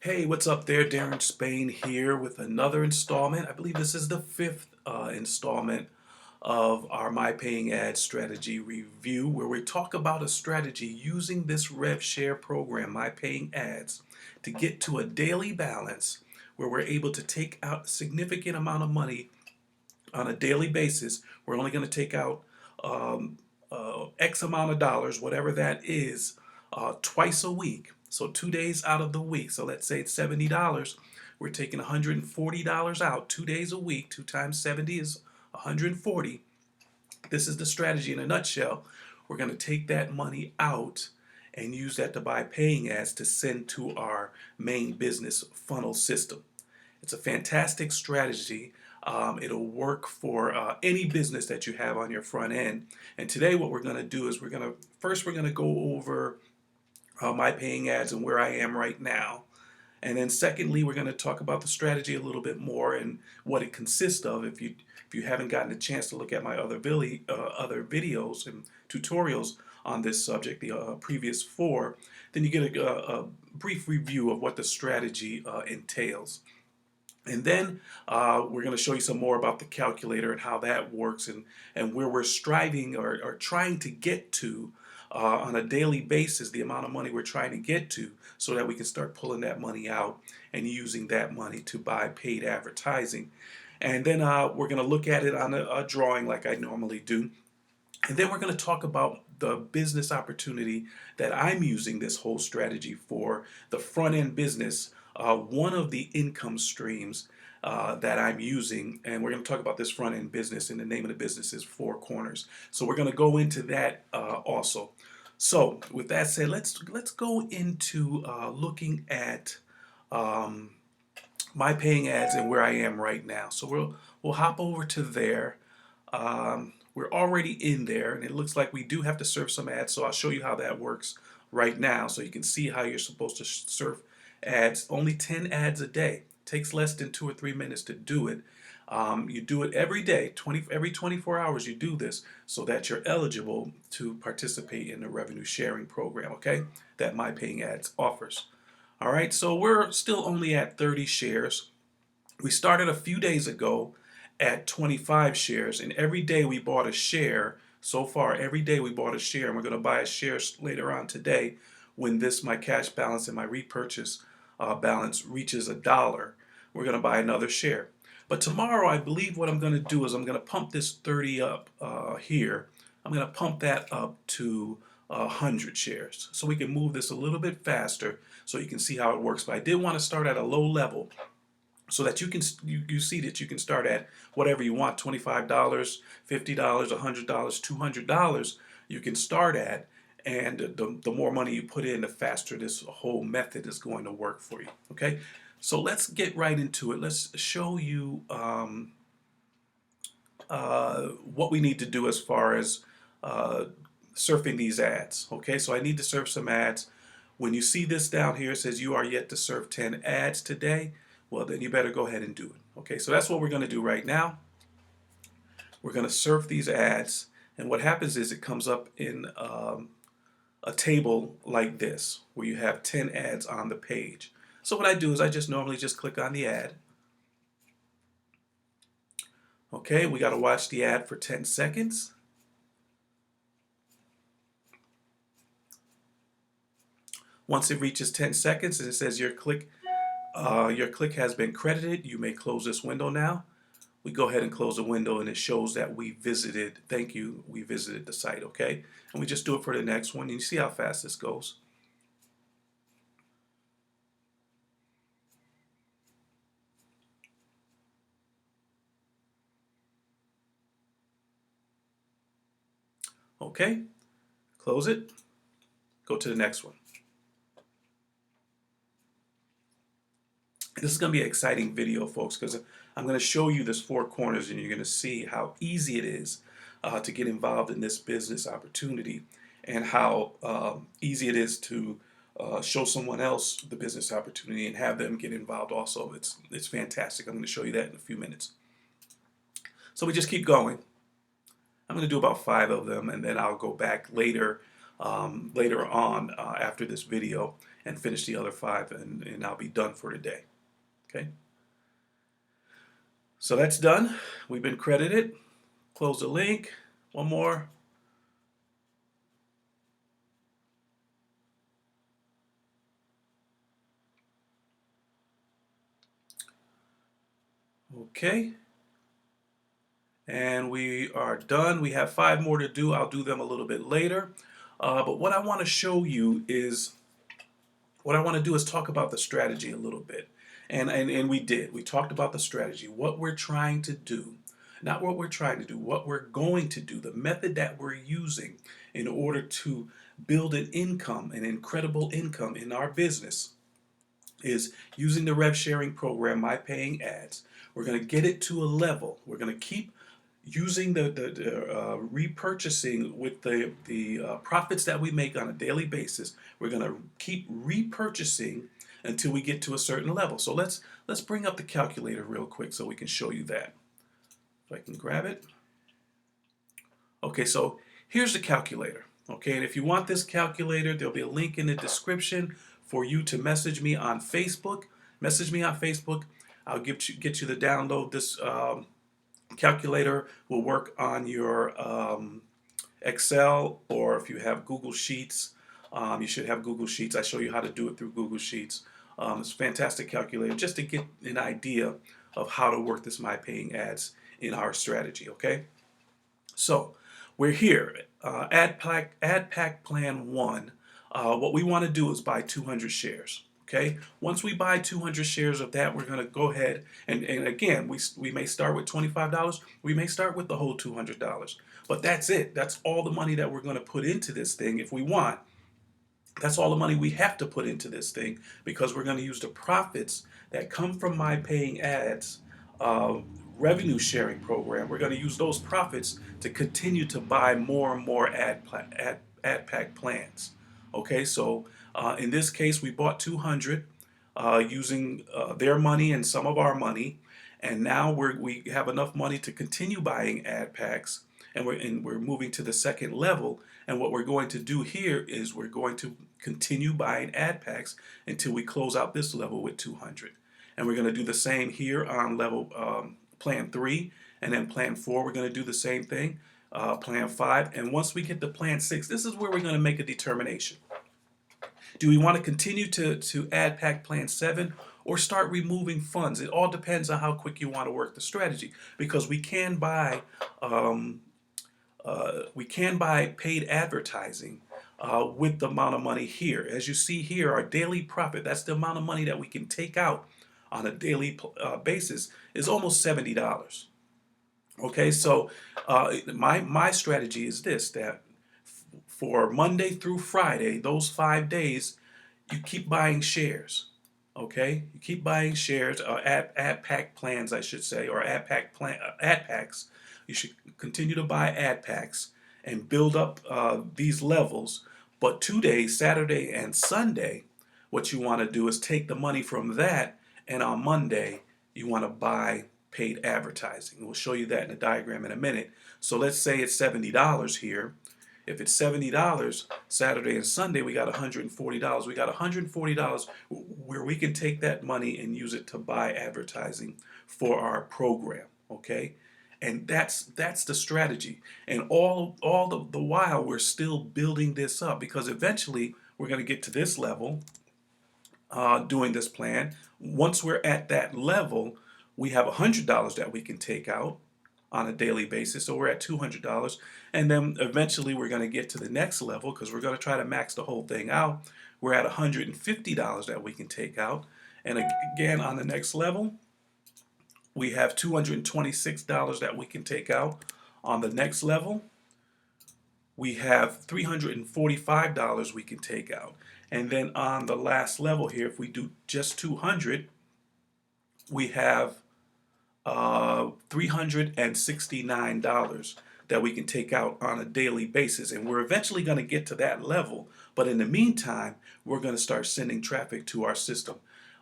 Hey, what's up there? Darren Spain here with another installment. I believe this is the fifth installment of our My Paying Ads strategy review, where we talk about a strategy using this rev share program, My Paying Ads, to get to a daily balance where we're able to take out a significant amount of money on a daily basis. We're only going to take out X amount of dollars, whatever that is, twice a week. So 2 days out of the week. So let's say it's $70. We're taking $140 out 2 days a week. 2 times 70 is 140. This is the strategy in a nutshell. We're going to take that money out and use that to buy paying ads to send to our main business funnel system. It's a fantastic strategy. It'll work for any business that you have on your front end. And today what we're going to do is we're going to go over my paying ads and where I am right now. And then secondly, we're going to talk about the strategy a little bit more and what it consists of. If you haven't gotten a chance to look at my other videos and tutorials on this subject, the previous four, then you get a brief review of what the strategy entails. And then we're going to show you some more about the calculator and how that works and where we're striving or trying to get to on a daily basis, the amount of money we're trying to get to so that we can start pulling that money out and using that money to buy paid advertising. And then we're going to look at it on a drawing like I normally do. And then we're going to talk about the business opportunity that I'm using this whole strategy for, the front end business, one of the income streams that I'm using. And we're going to talk about this front end business, and the name of the business is Four Corners. So we're going to go into that also. So with that said, let's go into looking at my paying ads and where I am right now. So we'll hop over to there. We're already in there, and it looks like we do have to serve some ads, so I'll show you how that works right now so you can see how you're supposed to serve ads. Only 10 ads a day. Takes less than 2 or 3 minutes to do it. You do it every day, every 24 hours you do this so that you're eligible to participate in the revenue sharing program, okay, that My Paying Ads offers. All right, so we're still only at 30 shares. We started a few days ago at 25 shares, and every day we bought a share. So far, every day we bought a share, and we're going to buy a share later on today when my cash balance and my repurchase balance reaches $1. We're going to buy another share. But tomorrow, I believe what I'm going to do is I'm going to pump this 30 up here. I'm going to pump that up to 100 shares so we can move this a little bit faster so you can see how it works. But I did want to start at a low level so that you see that you can start at whatever you want, $25, $50, $100, $200 you can start at, and the more money you put in, the faster this whole method is going to work for you. Okay, so let's get right into it. Let's show you what we need to do as far as surfing these ads. Okay, so I need to serve some ads. When you see this down here, it says you are yet to serve 10 ads today. Well, then you better go ahead and do it. Okay, so that's what we're going to do right now. We're going to surf these ads, and what happens is it comes up in a table like this where you have 10 ads on the page. So what I do is I just normally just click on the ad. Okay, we got to watch the ad for 10 seconds. Once it reaches 10 seconds and it says your click has been credited, you may close this window now. We go ahead and close the window, and it shows that we visited, thank you, we visited the site, okay? And we just do it for the next one, and you see how fast this goes. Okay, close it, go to the next one. This is going to be an exciting video, folks, because I'm going to show you this Four Corners, and you're going to see how easy it is to get involved in this business opportunity, and how easy it is to show someone else the business opportunity and have them get involved also. It's fantastic. I'm going to show you that in a few minutes. So we just keep going. I'm going to do about 5 of them, and then I'll go back later on after this video and finish the other 5, and I'll be done for today. Okay. So that's done. We've been credited. Close the link. One more. Okay. And we are done. We have 5 more to do. I'll do them a little bit later. But what I want to show you is, what I want to do is talk about the strategy a little bit. And we did. We talked about the strategy, what we're trying to do. Not what we're trying to do, what we're going to do, the method that we're using in order to build an income, an incredible income in our business, is using the rev sharing program, My Paying Ads. We're going to get it to a level. We're going to keep using the repurchasing with the profits that we make on a daily basis. We're going to keep repurchasing until we get to a certain level. So let's bring up the calculator real quick so we can show you that. If I can grab it. Okay, so here's the calculator. Okay, and if you want this calculator, there'll be a link in the description for you to message me on Facebook. Message me on Facebook. I'll get you the download. This calculator will work on your Excel, or if you have Google Sheets, you should have Google Sheets. I show you how to do it through Google Sheets. It's a fantastic calculator just to get an idea of how to work this My Paying Ads in our strategy. Okay, so we're here. Ad pack plan 1. What we want to do is buy 200 shares. Okay, once we buy 200 shares of that, we're going to go ahead and again, we may start with $25. We may start with the whole $200. But that's it. That's all the money that we're going to put into this thing if we want. That's all the money we have to put into this thing, because we're going to use the profits that come from My Paying Ads revenue sharing program. We're going to use those profits to continue to buy more and more ad pack plans. Okay, so in this case, we bought 200 using their money and some of our money, and now we have enough money to continue buying ad packs, and we're moving to the second level. And what we're going to do here is we're going to continue buying ad packs until we close out this level with 200. And we're going to do the same here on level plan 3, and then plan 4 we're going to do the same thing, plan 5, and once we get to plan 6, this is where we're going to make a determination. Do we want to continue to ad pack plan 7 or start removing funds? It all depends on how quick you want to work the strategy, because we can buy paid advertising with the amount of money here. As you see here, our daily profit, that's the amount of money that we can take out on a daily basis, is almost $70. Okay, so my strategy is this, that for Monday through Friday, those 5 days, you keep buying shares. Okay, you keep buying shares, ad pack plans, I should say, or ad packs. You should continue to buy ad packs and build up these levels. But 2 days, Saturday and Sunday, what you want to do is take the money from that, and on Monday you want to buy paid advertising. We'll show you that in a diagram in a minute. So let's say it's $70 here. If it's $70 Saturday and Sunday, we got $140. We got $140 where we can take that money and use it to buy advertising for our program. Okay, and that's the strategy. And all the while we're still building this up, because eventually we're going to get to this level doing this plan. Once we're at that level, we have $100 that we can take out on a daily basis, so we're at $200, and then eventually we're going to get to the next level, because we're going to try to max the whole thing out. We're at $150 that we can take out, and again on the next level we have $226 that we can take out. On the next level we have $345 we can take out, and then on the last level here, if we do just 200, we have $369 that we can take out on a daily basis, and we're eventually going to get to that level. But in the meantime, we're going to start sending traffic to our system.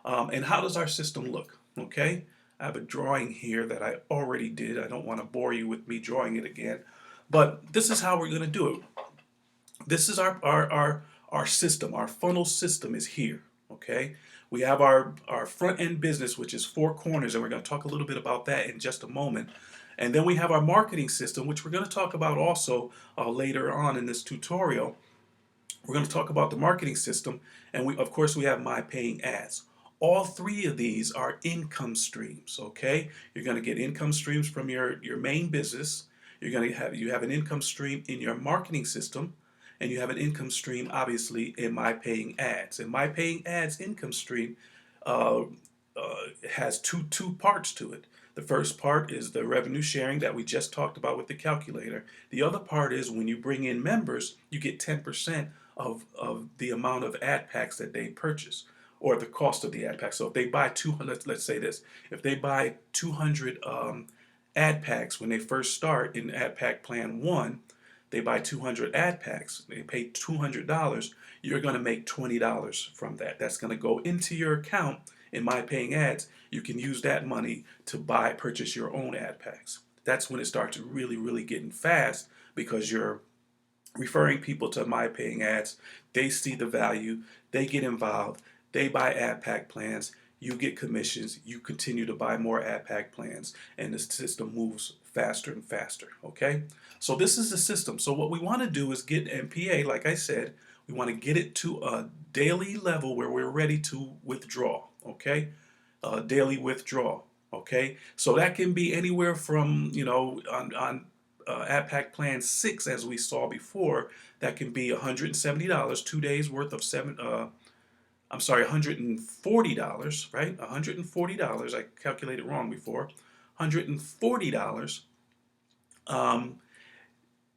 And how does our system look? Okay, I have a drawing here that I already did. I don't want to bore you with me drawing it again, but this is how we're going to do it. This is our our system, our funnel system is here, okay? We have our front end business, which is four corners, and we're going to talk a little bit about that in just a moment. And then we have our marketing system, which we're going to talk about also later on in this tutorial. We're going to talk about the marketing system, and of course we have my paying ads. All three of these are income streams, okay? You're going to get income streams from your main business. You have an income stream in your marketing system, and you have an income stream obviously in my paying ads. And my paying ads income stream uh, has two parts to it. The first part is the revenue sharing that we just talked about with the calculator. The other part is when you bring in members, you get 10% of the amount of ad packs that they purchase, or the cost of the ad pack. So if they buy 200, let's say this, if they buy 200 ad packs when they first start in ad pack plan 1, they buy 200 ad packs, they pay $200, you're going to make $20 from that. That's going to go into your account in my paying ads. You can use that money to purchase your own ad packs. That's when it starts really getting fast, because you're referring people to my paying ads. They see the value, they get involved, they buy ad pack plans, you get commissions, you continue to buy more ad pack plans, and the system moves faster and faster, okay? So this is the system. So what we want to do is get MPA, like I said, we want to get it to a daily level where we're ready to withdraw, okay? Daily withdrawal, okay? So that can be anywhere from, on ad pack plan 6, as we saw before, that can be $170, 2 days worth of $140, right? $140. I calculated wrong before. $140.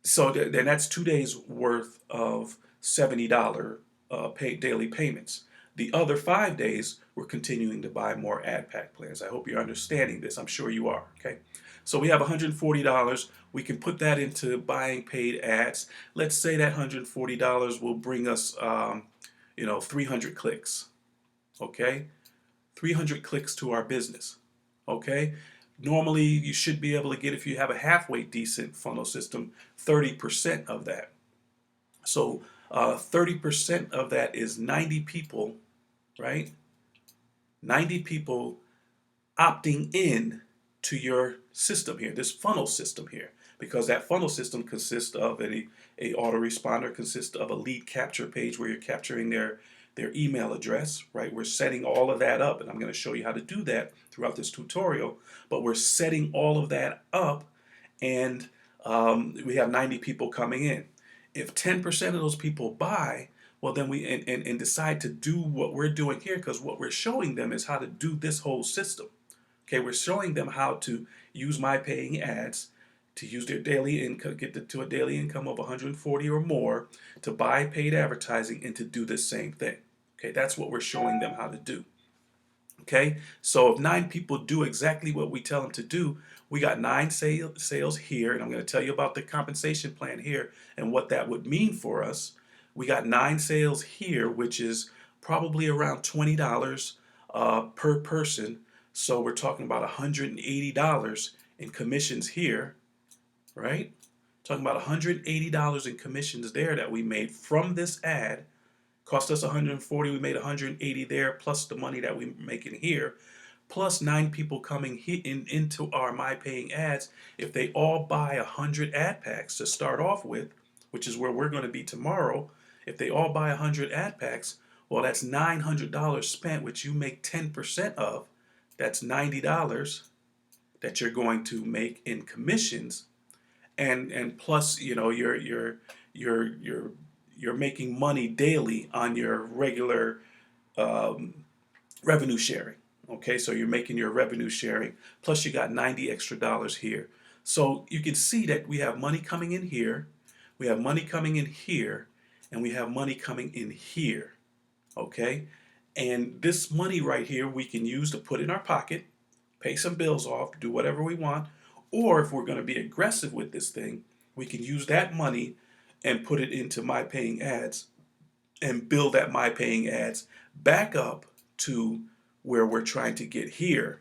So then that's 2 days worth of $70 daily payments. The other 5 days, we're continuing to buy more ad pack plans. I hope you're understanding this. I'm sure you are. Okay. So we have $140. We can put that into buying paid ads. Let's say that $140 will bring us, 300 clicks. Okay. 300 clicks to our business. Okay. Normally, you should be able to get, if you have a halfway decent funnel system, 30% of that. So 30% of that is 90 people, right? 90 people opting in to your system here, this funnel system here, because that funnel system consists of a autoresponder, consists of a lead capture page where you're capturing their email address, right? We're setting all of that up, and I'm going to show you how to do that throughout this tutorial, but we're setting all of that up, and we have 90 people coming in. If 10% of those people buy, well, then we and decide to do what we're doing here, because what we're showing them is how to do this whole system. Okay, we're showing them how to use my paying ads, to use their daily income, to a daily income of 140 or more, to buy paid advertising, and to do the same thing. Okay, that's what we're showing them how to do. Okay, so if 9 people do exactly what we tell them to do, we got 9 sales here, and I'm going to tell you about the compensation plan here and what that would mean for us. We got 9 sales here, which is probably around $20 per person. So we're talking about $180 in commissions here, right? Talking about $180 in commissions there that we made from this ad. Cost us 140, we made 180 there, plus the money that we're making here, plus 9 people coming into our My Paying Ads. If they all buy 100 ad packs to start off with, which is where we're going to be tomorrow, if they all buy 100 ad packs, well, that's $900 spent, which you make 10% of. That's $90 that you're going to make in commissions, and plus, you're making money daily on your regular revenue sharing. Okay, so you're making your revenue sharing, plus you got 90 extra dollars here. So you can see that we have money coming in here, we have money coming in here, and we have money coming in here. Okay, and this money right here we can use to put in our pocket, pay some bills off, do whatever we want, or if we're going to be aggressive with this thing, we can use that money and put it into My Paying Ads and build that My Paying Ads back up to where we're trying to get here,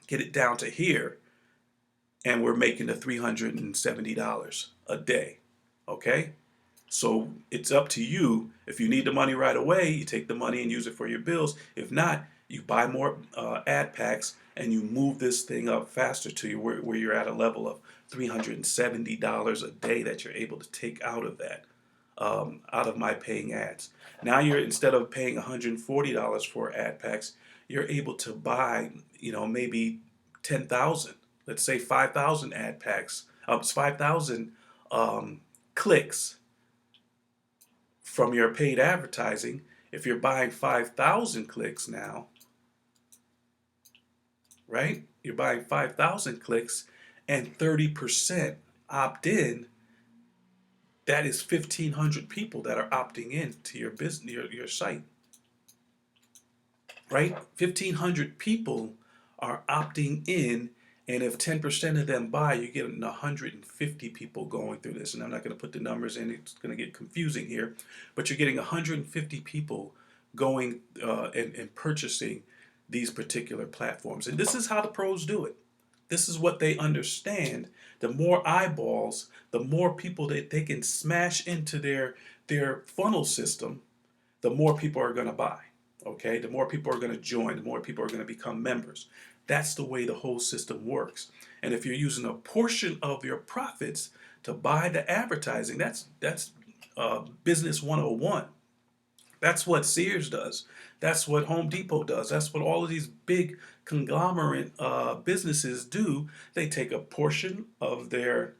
get it down to here, and we're making the $370 a day. Okay? So it's up to you. If you need the money right away, you take the money and use it for your bills. If not, you buy more ad packs and you move this thing up faster to you where you're at a level of $370 a day that you're able to take out of that, out of my paying ads. Now you're, instead of paying $140 for ad packs, you're able to buy, maybe 10,000, let's say 5,000 ad packs, 5,000 clicks from your paid advertising. If you're buying 5,000 clicks now, right? You're buying 5,000 clicks and 30% opt in. That is 1,500 people that are opting in to your business, your site, right? 1,500 people are opting in, and if 10% of them buy, you get 150 people going through this. And I'm not going to put the numbers in; it's going to get confusing here. But you're getting 150 people going and purchasing these particular platforms. And this is how the pros do it. This is what they understand. The more eyeballs, the more people that they can smash into their funnel system, the more people are going to buy. Okay, the more people are going to join, the more people are going to become members. That's the way the whole system works. And if you're using a portion of your profits to buy the advertising, that's business 101. That's what Sears does. That's what Home Depot does. That's what all of these big conglomerate businesses do. They take a portion of their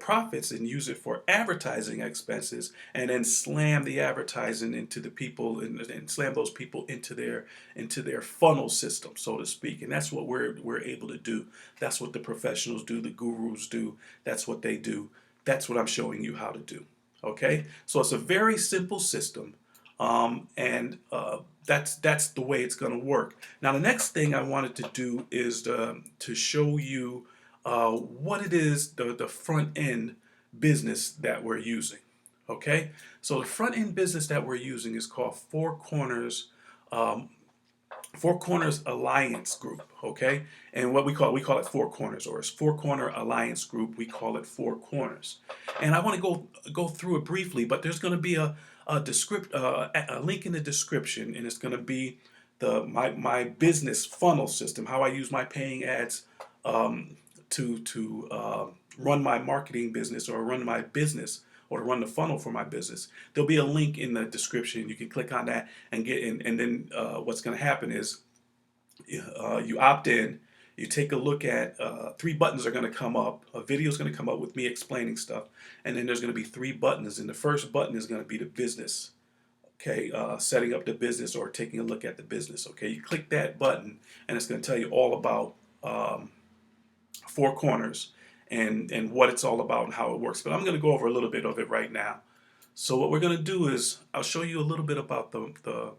profits and use it for advertising expenses, and then slam the advertising into the people, and slam those people into their funnel system, so to speak. And that's what we're able to do. That's what the professionals do. The gurus do. That's what they do. That's what I'm showing you how to do. Okay, so it's a very simple system, and that's the way it's going to work. Now, the next thing I wanted to do is to show you what it is, the front end business that we're using. Okay, so the front end business that we're using is called um, Four Corners Alliance Group. Okay, and what we call it Four Corners, or it's Four Corner Alliance Group. We call it Four Corners, and I want to go through it briefly. But there's going to be a link in the description, and it's going to be my business funnel system, how I use my paying ads to run my marketing business, or run my business, or to run the funnel for my business. There'll be a link in the description. You can click on that and get in, and then what's going to happen is you opt in. You take a look at three buttons are going to come up. A video is going to come up with me explaining stuff, and then there's going to be three buttons. And the first button is going to be the business. Okay, setting up the business or taking a look at the business. Okay, you click that button, and it's going to tell you all about Four Corners and what it's all about and how it works. But I'm going to go over a little bit of it right now. So what we're going to do is I'll show you a little bit about the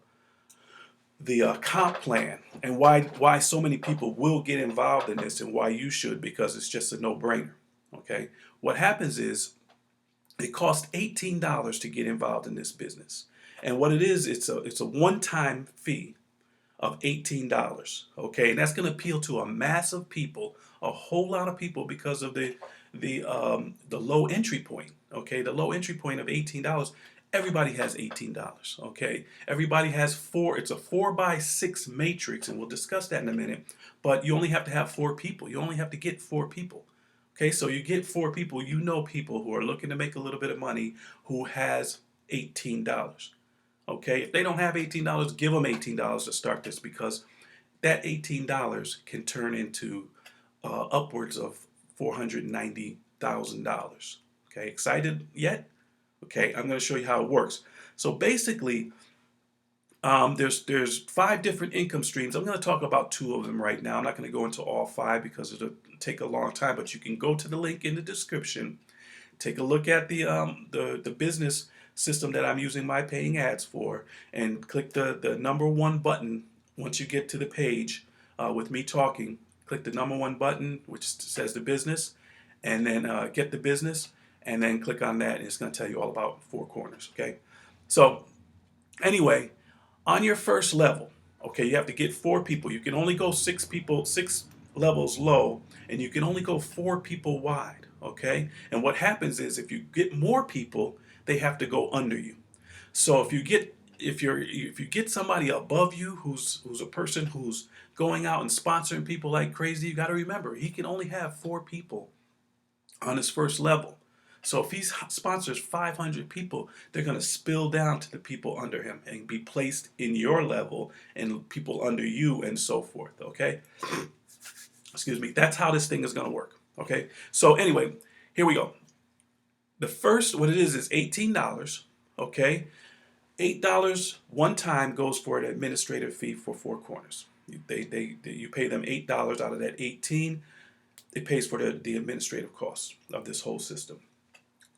comp plan, and why so many people will get involved in this, and why you should, because it's just a no-brainer. Okay, what happens is it costs $18 to get involved in this business, and what it is, it's a one-time fee of $18. Okay, and that's going to appeal to a mass of people, a whole lot of people, because of the low entry point. Okay, the low entry point of $18. Everybody has $18. Okay, everybody has four. It's a 4x6 matrix, and we'll discuss that in a minute. But you only have to have four people. You only have to get four people. Okay, so you get four people. You know people who are looking to make a little bit of money who has $18. Okay, if they don't have $18, give them $18 to start this, because that $18 can turn into upwards of $490,000. Okay, excited yet? Okay, I'm going to show you how it works. So basically, there's five different income streams. I'm going to talk about two of them right now. I'm not going to go into all five because it'll take a long time. But you can go to the link in the description, take a look at the business system that I'm using my paying ads for, and click the number one button once you get to the page with me talking. Click the number one button, which says the business, and then get the business, and then click on that, and it's going to tell you all about Four Corners. Okay, so anyway, on your first level, okay, you have to get four people. You can only go six people, six level's low, and you can only go 4 people wide. Okay, and what happens is if you get more people, they have to go under you. So if you get somebody above you who's a person who's going out and sponsoring people like crazy, you got to remember he can only have 4 people on his first level. So if he sponsors 500 people, they're going to spill down to the people under him and be placed in your level and people under you and so forth. Okay, excuse me. That's how this thing is going to work. Okay, so anyway, here we go. The first, what it is $18. Okay, $8 one time goes for an administrative fee for Four Corners. You pay them $8 out of that 18. It pays for the administrative costs of this whole system.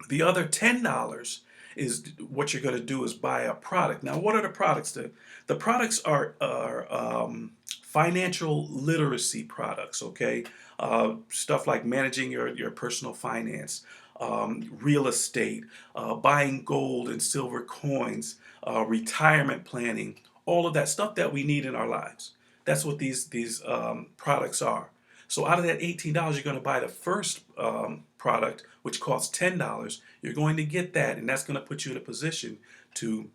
The other $10 is what you're going to do is buy a product. Now, what are the products? The products are financial literacy products, okay? Stuff like managing your personal finance, real estate, buying gold and silver coins, retirement planning, all of that stuff that we need in our lives. That's what these products are. So out of that $18, you're going to buy the first product, which costs $10. You're going to get that, and that's going to put you in a position to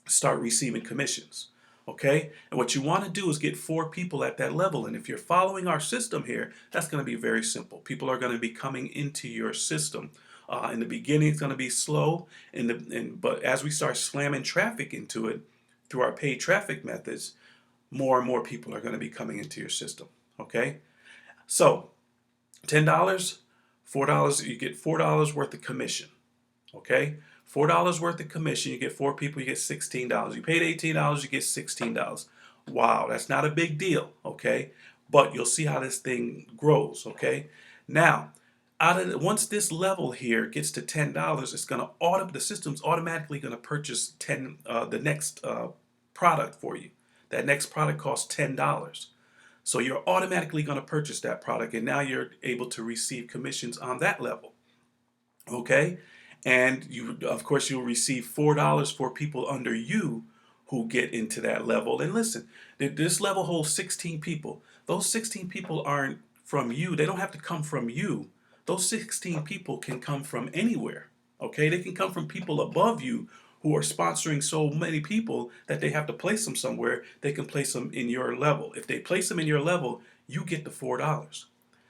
start receiving commissions. Okay? And what you want to do is get 4 people at that level. And if you're following our system here, that's going to be very simple. People are going to be coming into your system. In the beginning, it's going to be slow, but as we start slamming traffic into it through our paid traffic methods, more and more people are going to be coming into your system. Okay? So, $10, $4, you get $4 worth of commission. Okay? $4 worth of commission, you get 4 people, you get $16. You paid $18, you get $16. Wow, that's not a big deal, okay? But you'll see how this thing grows, okay? Now, once this level here gets to $10, it's gonna the system's automatically gonna purchase the next product for you. That next product costs $10. So you're automatically going to purchase that product, and now you're able to receive commissions on that level. Okay? And of course, you'll receive $4 for people under you who get into that level. And listen, this level holds 16 people. Those 16 people aren't from you. They don't have to come from you. Those 16 people can come from anywhere. Okay? They can come from people above you who are sponsoring so many people that they have to place them somewhere. They can place them in your level. If they place them in your level, you get the $4.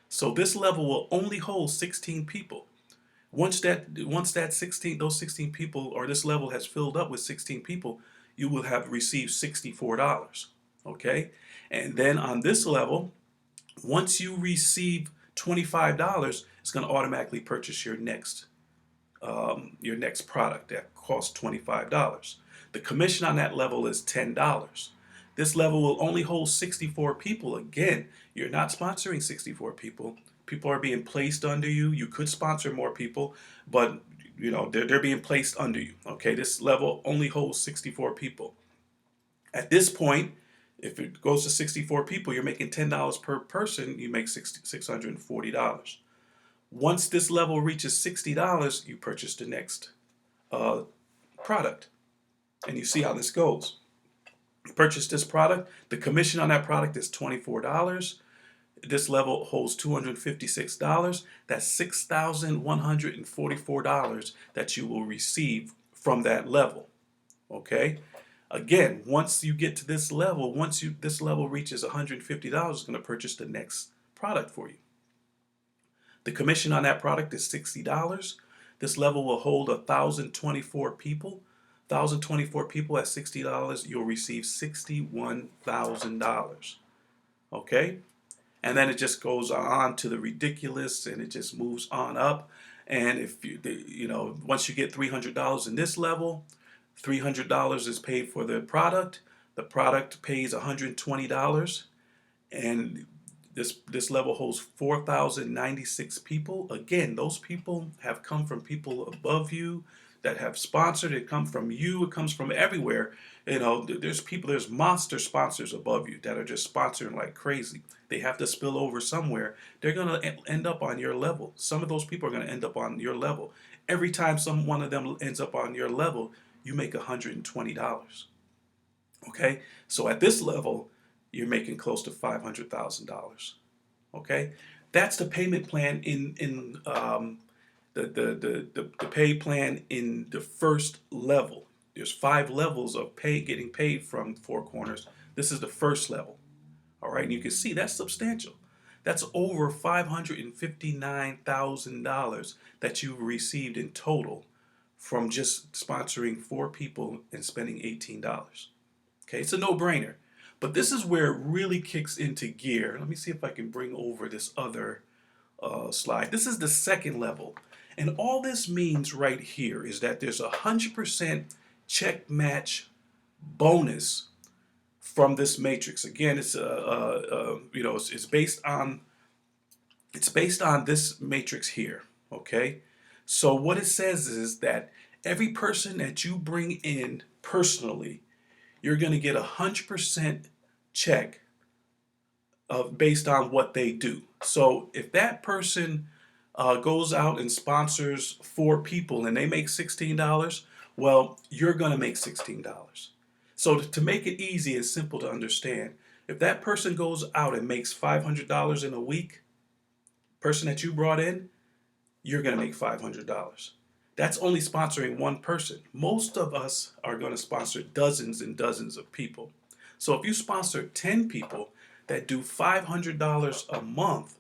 So this level will only hold 16 people. Once those 16 people, or this level has filled up with 16 people, you will have received $64. Okay? And then on this level, once you receive $25, it's going to automatically purchase your next product that costs $25. The commission on that level is $10. This level will only hold 64 people. Again, you're not sponsoring 64 people. People are being placed under you. You could sponsor more people, but they're being placed under you. Okay, this level only holds 64 people. At this point, if it goes to 64 people, you're making $10 per person. You make $640. Once this level reaches $60, you purchase the next product. And you see how this goes. You purchase this product. The commission on that product is $24. This level holds $256. That's $6,144 that you will receive from that level. Okay? Again, once you get to this level, this level reaches $150, it's going to purchase the next product for you. The commission on that product is $60. This level will hold 1,024 people. 1,024 people at $60, you'll receive $61,000. Okay? And then it just goes on to the ridiculous, and it just moves on up. And if once you get $300 in this level, $300 is paid for the product. The product pays $120, and this level holds 4,096 people. Again, those people have come from people above you that have sponsored. It comes from you. It comes from everywhere. There's monster sponsors above you that are just sponsoring like crazy. They have to spill over somewhere. They're going to end up on your level. Some of those people are going to end up on your level. Every time one of them ends up on your level, you make $120. Okay? So at this level, you're making close to $500,000. Okay, that's the payment plan the pay plan in the first level. There's 5 levels of pay getting paid from Four Corners. This is the first level. All right, and you can see that's substantial. That's over $559,000 that you've received in total from just sponsoring 4 people and spending $18. Okay, it's a no-brainer. But this is where it really kicks into gear. Let me see if I can bring over this other slide. This is the second level. And all this means right here is that there's 100% check match bonus from this matrix. Again, it's based on this matrix here. Okay, so what it says is that every person that you bring in personally, you're going to get 100% check based on what they do. So if that person goes out and sponsors 4 people and they make $16, well, you're going to make $16. So to make it easy and simple to understand, if that person goes out and makes $500 in a week, person that you brought in, you're going to make $500. That's only sponsoring 1 person. Most of us are going to sponsor dozens and dozens of people. So if you sponsor 10 people that do $500 a month,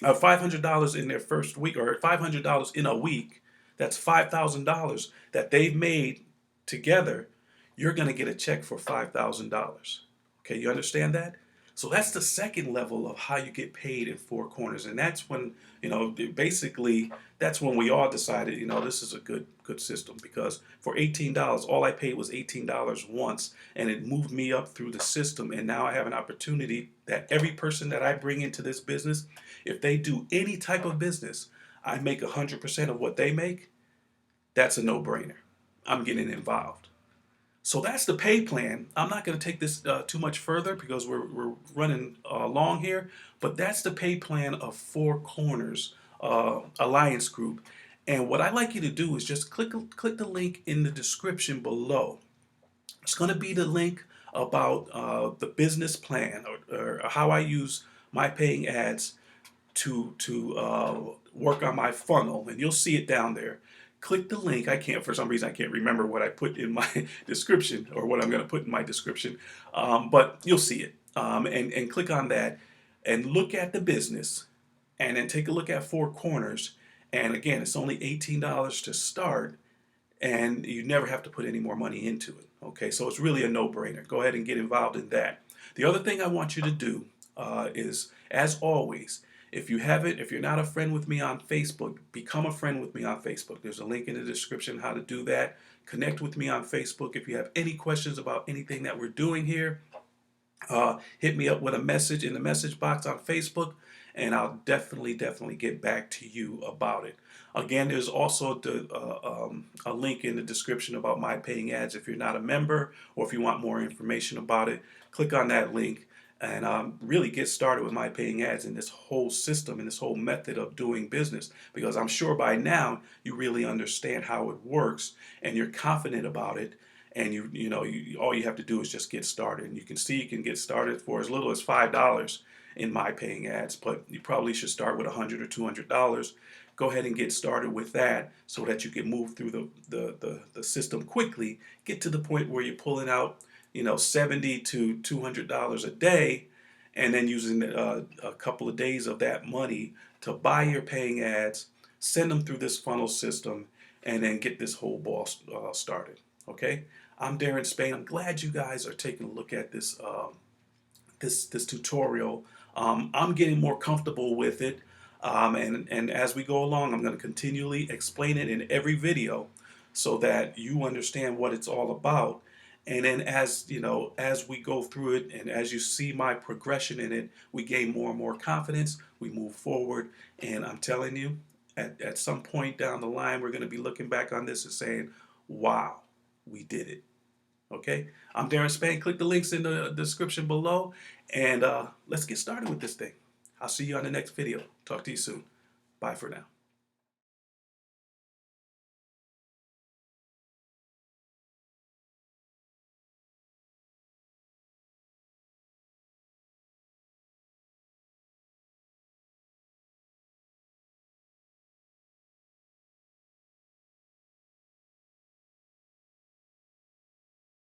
$500 in their first week, or $500 in a week, that's $5,000 that they've made together, you're going to get a check for $5,000. Okay, you understand that? So that's the second level of how you get paid in Four Corners, and that's when, basically that's when we all decided, this is a good system, because for $18, all I paid was $18 once, and it moved me up through the system, and now I have an opportunity that every person that I bring into this business, if they do any type of business, I make 100% of what they make. That's a no-brainer. I'm getting involved. So that's the pay plan. I'm not going to take this too much further because we're running long here, but that's the pay plan of Four Corners Alliance Group. And what I'd like you to do is just click the link in the description below. It's going to be the link about the business plan, or how I use my paying ads to work on my funnel, and you'll see it down there. Click the link. For some reason, I can't remember what I put in my description, or what I'm going to put in my description, but you'll see it. And click on that and look at the business, and then take a look at Four Corners. And again, it's only $18 to start, and you never have to put any more money into it. Okay, so it's really a no-brainer. Go ahead and get involved in that. The other thing I want you to do is, as always, if you're not a friend with me on Facebook, become a friend with me on Facebook. There's a link in the description how to do that. Connect with me on Facebook. If you have any questions about anything that we're doing here, hit me up with a message in the message box on Facebook, and I'll definitely get back to you about it. Again, there's also a link in the description about My Paying Ads. If you're not a member, or if you want more information about it, click on that link and really get started with My Paying Ads in this whole system and this whole method of doing business, because I'm sure by now you really understand how it works and you're confident about it. And all you have to do is just get started. And you can see you can get started for as little as $5 in My Paying Ads, but you probably should start with $100 or $200. Go ahead and get started with that so that you can move through the system quickly. Get to the point where you're pulling out $70 to $200 a day, and then using a couple of days of that money to buy your paying ads, send them through this funnel system, and then get this whole ball started. Okay, I'm Darren Spain. I'm glad you guys are taking a look at this this tutorial. I'm getting more comfortable with it, and as we go along, I'm going to continually explain it in every video so that you understand what it's all about. And then as we go through it, and as you see my progression in it, we gain more and more confidence. We move forward, and I'm telling you, at some point down the line, we're going to be looking back on this and saying, "Wow, we did it." Okay, I'm Darren Spain. Click the links in the description below, and let's get started with this thing. I'll see you on the next video. Talk to you soon. Bye for now.